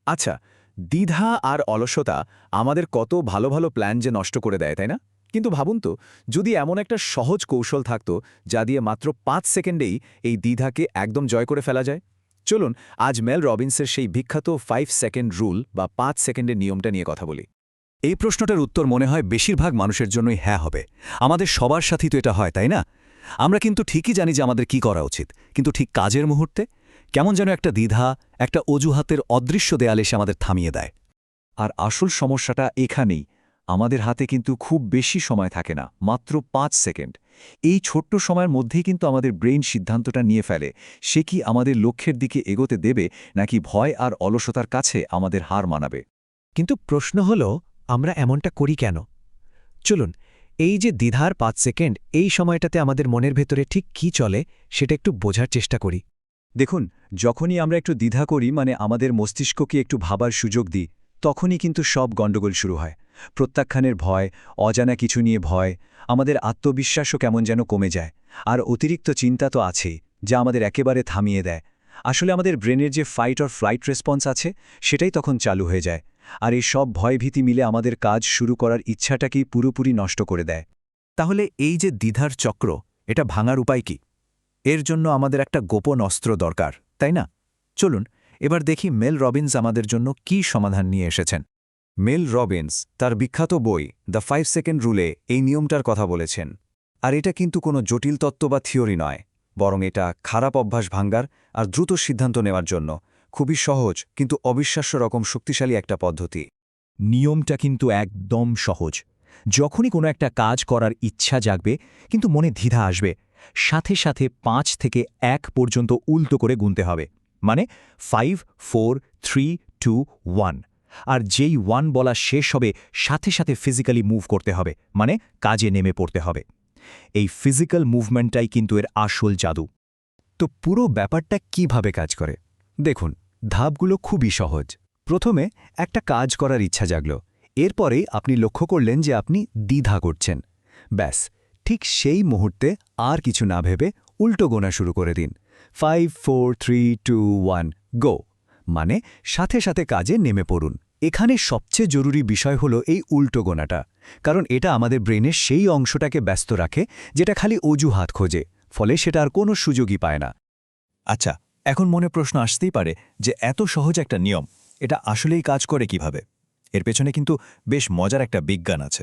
আচ্ছা, দ্বিধা আর অলসতা আমাদের কত ভালো ভালো প্ল্যান যে নষ্ট করে দেয়, তাই না? কিন্তু ভাবুন তো, যদি এমন একটা সহজ কৌশল থাকতো যা দিয়ে মাত্র ৫ সেকেন্ডেই এই দ্বিধাকে একদম জয় করে ফেলা যায়। চলুন আজ মেল রবিন্সের সেই বিখ্যাত 5 সেকেন্ড রুল বা ৫ সেকেন্ডের নিয়মটা নিয়ে কথা বলি। এই প্রশ্নটার উত্তর মনে হয় বেশিরভাগ মানুষের জন্যই হ্যাঁ হবে। আমাদের সবার সাথেই তো এটা হয়, তাই না? আমরা কিন্তু ঠিকই জানি যে আমাদের কি করা উচিত, কিন্তু ঠিক কাজের মুহূর্তে কেমন যেন একটা দ্বিধা, একটা অজুহাতের অদৃশ্য দেয়াল এসে আমাদের থামিয়ে দেয়। আর আসল সমস্যাটা এখানেই। আমাদের হাতে কিন্তু খুব বেশি সময় থাকে না, মাত্র ৫ সেকেন্ড। এই ছোট্ট সময়ের মধ্যেই কিন্তু আমাদের ব্রেইন সিদ্ধান্তটা নিয়ে ফেলে সে কি আমাদের লক্ষ্যের দিকে এগোতে দেবে নাকি ভয় আর অলসতার কাছে আমাদের হার মানাবে। কিন্তু প্রশ্ন হল, আমরা এমনটা করি কেন? চলুন, এই যে দ্বিধার ৫ সেকেন্ড, এই সময়টাতে আমাদের মনের ভেতরে ঠিক কি চলে সেটা একটু বোঝার চেষ্টা করি। দেখুন, যখনই আমরা একটু দ্বিধা করি, মানে আমাদের মস্তিষ্ককে একটু ভাবার সুযোগ দিই, তখনই কিন্তু সব গণ্ডগোল শুরু হয়। প্রত্যাখ্যানের ভয়, অজানা কিছু নিয়ে ভয়, আমাদের আত্মবিশ্বাসও কেমন যেন কমে যায়। আর অতিরিক্ত চিন্তা তো আছেই, যা আমাদের একেবারে থামিয়ে দেয়। আসলে আমাদের ব্রেনের যে ফাইট অর ফ্লাইট রেসপন্স আছে, সেটাই তখন চালু হয়ে যায়। আর এই সব ভয়ভীতি মিলে আমাদের কাজ শুরু করার ইচ্ছাটাকেই পুরোপুরি নষ্ট করে দেয়। তাহলে এই যে দ্বিধার চক্র, এটা ভাঙার উপায় কি? এর জন্য আমাদের একটা গোপন অস্ত্র দরকার, তাই না? চলুন এবার দেখি মেল রবিন্স আমাদের জন্য কি সমাধান নিয়ে এসেছেন। মেল রবিন্স তার বিখ্যাত বই দ্য 5 সেকেন্ড রুলে এই নিয়মটার কথা বলেছেন। আর এটা কিন্তু কোনো জটিল তত্ত্ব বা থিওরি নয়, বরং এটা খারাপ অভ্যাস ভাঙ্গার আর দ্রুত সিদ্ধান্ত নেওয়ার জন্য খুবই সহজ কিন্তু অবিশ্বাস্য রকম শক্তিশালী একটা পদ্ধতি। নিয়মটা কিন্তু একদম সহজ। যখনই কোনো একটা কাজ করার ইচ্ছা জাগবে কিন্তু মনে দ্বিধা আসবে, সাথে সাথে ৫ থেকে ১ পর্যন্ত উল্টো করে গুনতে হবে। মানে ৫, ৪, ৩, ২, ১। আর যেই ১ বলা শেষ হবে, সাথে সাথে ফিজিক্যালি মুভ করতে হবে, মানে কাজে নেমে পড়তে হবে। এই ফিজিক্যাল মুভমেন্টটাই কিন্তু এর আসল জাদু। তো পুরো ব্যাপারটা কিভাবে কাজ করে দেখুন, ধাপগুলো খুবই সহজ। প্রথমে একটা কাজ করার ইচ্ছা জাগল, এরপরেই আপনি লক্ষ্য করলেন যে আপনি দ্বিধা করছেন। ব্যাস, ঠিক সেই মুহূর্তে আর কিছু না ভেবে উল্টো গোনা শুরু করে দিন। ৫, ৪, ৩, ২, ১, গো। মানে সাথে সাথে কাজে নেমে পড়ুন। এখানে সবচেয়ে জরুরি বিষয় হলো এই উল্টো গোনাটা, কারণ এটা আমাদের ব্রেনের সেই অংশটাকে ব্যস্ত রাখে যেটা খালি অজুহাত খোঁজে, ফলে সেটা আর কোনো সুযোগই পায় না। আচ্ছা, এখন মনে প্রশ্ন আসতেই পারে যে এত সহজ একটা নিয়ম, এটা আসলেই কাজ করে কিভাবে? এর পেছনে কিন্তু বেশ মজার একটা বিজ্ঞান আছে।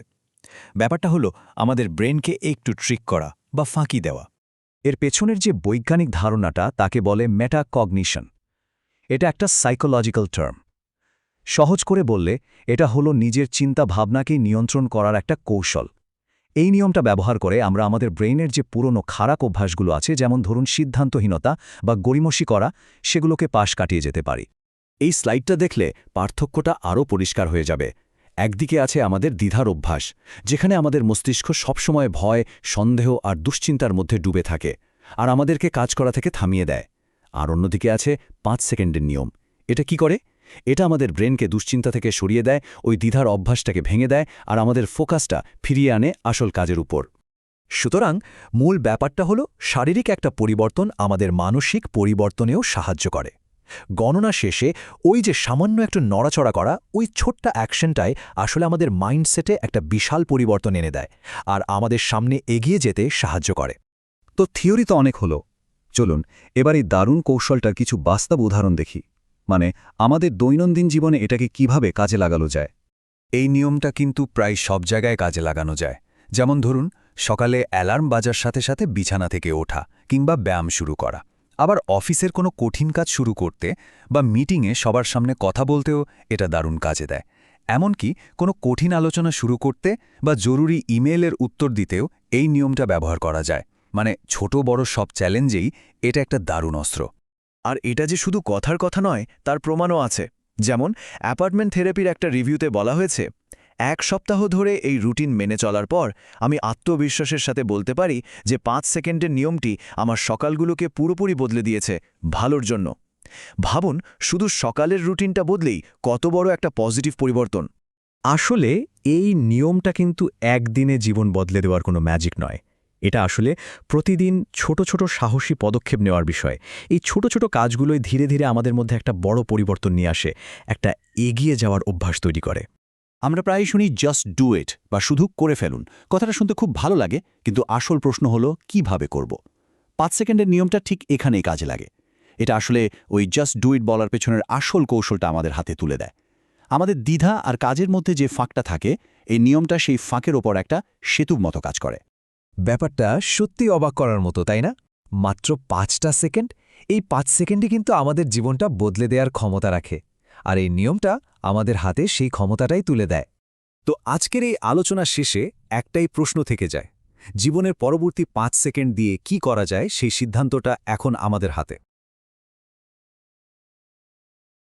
ব্যাপারটা হলো আমাদের ব্রেনকে একটু ট্রিক করা বা ফাঁকি দেওয়া। এর পেছনের যে বৈজ্ঞানিক ধারণাটা তাকে বলে মেটাকগনিশন। এটা একটা সাইকোলজিক্যাল টার্ম। সহজ করে বললে এটা হলো নিজের চিন্তা ভাবনাকেই নিয়ন্ত্রণ করার একটা কৌশল। এই নিয়মটা ব্যবহার করে আমরা আমাদের ব্রেইনের যে পুরনো খারাপ অভ্যাসগুলো আছে, যেমন ধরুন সিদ্ধান্তহীনতা বা গড়িমসি করা, সেগুলোকে পাশ কাটিয়ে যেতে পারি। এই স্লাইডটা দেখলে পার্থক্যটা আরও পরিষ্কার হয়ে যাবে। একদিকে আছে আমাদের দ্বিধার অভ্যাস, যেখানে আমাদের মস্তিষ্ক সবসময় ভয়, সন্দেহ আর দুশ্চিন্তার মধ্যে ডুবে থাকে আর আমাদেরকে কাজ করা থেকে থামিয়ে দেয়। আর অন্যদিকে আছে ৫ সেকেন্ডের নিয়ম। এটা কি করে? এটা আমাদের ব্রেনকে দুশ্চিন্তা থেকে সরিয়ে দেয়, ওই দ্বিধার অভ্যাসটাকে ভেঙে দেয় আর আমাদের ফোকাসটা ফিরিয়ে আনে আসল কাজের উপর। সুতরাং মূল ব্যাপারটা হলো শারীরিক একটা পরিবর্তন আমাদের মানসিক পরিবর্তনেও সাহায্য করে। গণনা শেষে ওই যে সামান্য একটু নড়াচড়া করা, ওই ছোট্ট অ্যাকশনটাই আসলে আমাদের মাইন্ডসেটে একটা বিশাল পরিবর্তন এনে দেয় আর আমাদের সামনে এগিয়ে যেতে সাহায্য করে। তো থিওরি তো অনেক হলো, চলুন এবার এই দারুণ কৌশলটার কিছু বাস্তব উদাহরণ দেখি। মানে আমাদের দৈনন্দিন জীবনে এটাকে কিভাবে কাজে লাগানো যায়। এই নিয়মটা কিন্তু প্রায় সব জায়গায় কাজে লাগানো যায়। যেমন ধরুন, সকালে অ্যালার্ম বাজার সাথে সাথে বিছানা থেকে ওঠা কিংবা ব্যায়াম শুরু করা। আবার অফিসের কোনো কঠিন কাজ শুরু করতে বা মিটিংয়ে সবার সামনে কথা বলতেও এটা দারুণ কাজে দেয়। এমনকি কোনো কঠিন আলোচনা শুরু করতে বা জরুরি ইমেইলের উত্তর দিতেও এই নিয়মটা ব্যবহার করা যায়। মানে ছোট বড় সব চ্যালেঞ্জেই এটা একটা দারুণ অস্ত্র। আর এটা যে শুধু কথার কথা নয়, তার প্রমাণও আছে। যেমন অ্যাপার্টমেন্ট থেরাপির একটা রিভিউতে বলা হয়েছে, ১ সপ্তাহ ধরে এই রুটিন মেনে চলার পর আমি আত্মবিশ্বাসের সাথে বলতে পারি যে ৫ সেকেন্ডের নিয়মটি আমার সকালগুলোকে পুরোপুরি বদলে দিয়েছে, ভালোর জন্য। ভাবুন, শুধু সকালের রুটিনটা বদলেই কত বড় একটা পজিটিভ পরিবর্তন। আসলে এই নিয়মটা কিন্তু একদিনে জীবন বদলে দেওয়ার কোনো ম্যাজিক নয়। এটা আসলে প্রতিদিন ছোট ছোট সাহসী পদক্ষেপ নেওয়ার বিষয়। এই ছোট ছোট কাজগুলোই ধীরে ধীরে আমাদের মধ্যে একটা বড় পরিবর্তন নিয়ে আসে, একটা এগিয়ে যাওয়ার অভ্যাস তৈরি করে। আমরা প্রায়ই শুনি জাস্ট ডু ইট বা শুধু করে ফেলুন। কথাটা শুনতে খুব ভালো লাগে, কিন্তু আসল প্রশ্ন হলো কিভাবে করব। 5 সেকেন্ডের নিয়মটা ঠিক এখানেই কাজে লাগে। এটা আসলে ওই জাস্ট ডু ইট বলার পেছনের আসল কৌশলটা আমাদের হাতে তুলে দেয়। আমাদের দ্বিধা আর কাজের মধ্যে যে ফাঁকটা থাকে, এই নিয়মটা সেই ফাঁকের ওপর একটা সেতুর মতো কাজ করে। ব্যাপারটা সত্যি অবাক করার মতো, তাই না? মাত্র 5টা সেকেন্ড, এই 5 সেকেন্ডে কিন্তু আমাদের জীবনটা বদলে দেওয়ার ক্ষমতা রাখে। আর এই নিয়মটা আমাদের হাতে সেই ক্ষমতাটাই তুলে দেয়। তো আজকের এই আলোচনা শেষে একটাই প্রশ্ন থেকে যায়, জীবনের পরবর্তী 5 সেকেন্ড দিয়ে কি করা যায় সেই সিদ্ধান্তটা এখন আমাদের হাতে।